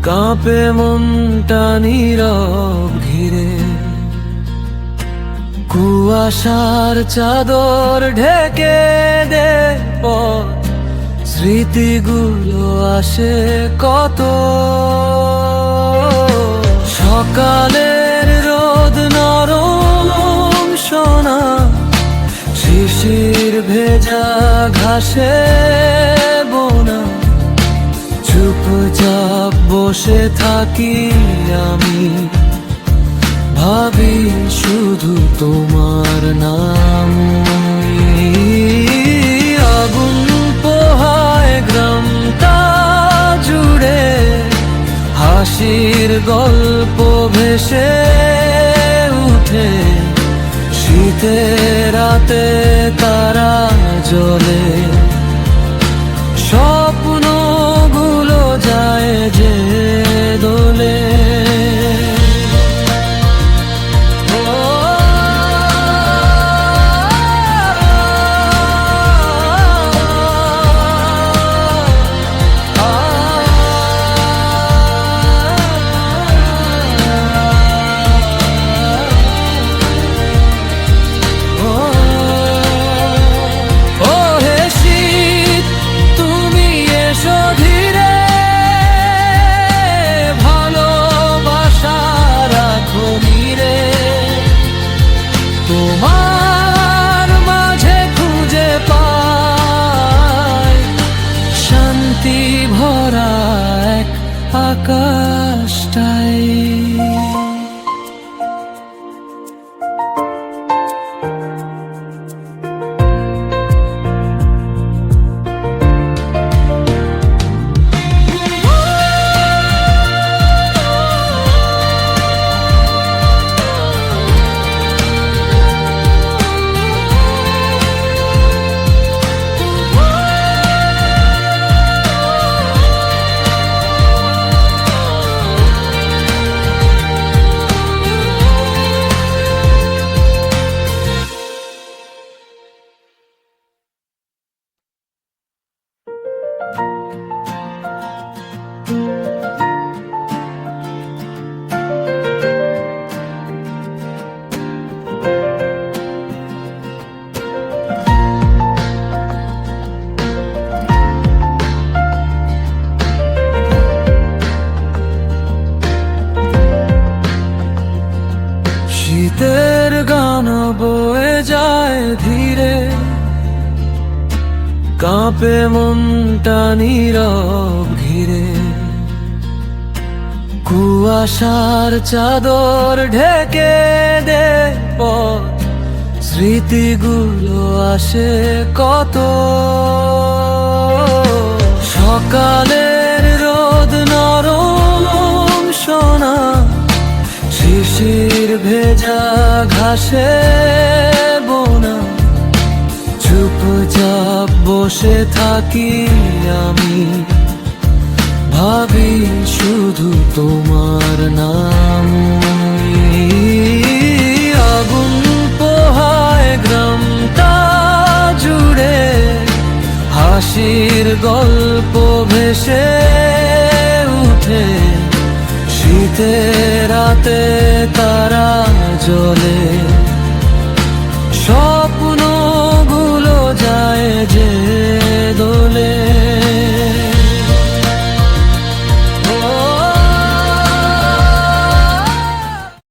কাঁপে মনটা নীরব ঘিরে, কুয়াশার চাদর ঢেকে দে পথ, স্মৃতিগুলো আসে কত। সকালের রোদ নরম সোনা, শিশির ভেজা ঘাসে বোনা, চুপচাপ বসে থাকি আমি, ভাবি শুধু তোমার নাম। আগুন পোহায় গ্রামটা জুড়ে, হাসির গল্প ভেসে উঠে, শীতের রাতে তারা জ্বলে, স্বপ্নগুলো যায় যে দোলে। তোমার মাঝে খুঁজে পাই শান্তি ভরা এক আকাশটাই। শীতের গান বয়ে যায় ধীরে, কাঁপে মনটা নীরব ঘিরে, কুয়াশার চাদর ঢেকে দে পথ, স্মৃতিগুলো আসে কত। সকালের রোদ নরম সোনা, শিশির ভেজা ঘাসে বোনা, চুপচাপ বসে থাকি আমি, ভাবি শুধু তোমার নাম। আগুন পোহায় গ্রামটা জুড়ে, হাসির গল্প ভেসে উঠে, শীতের রাতে তারা জ্বলে,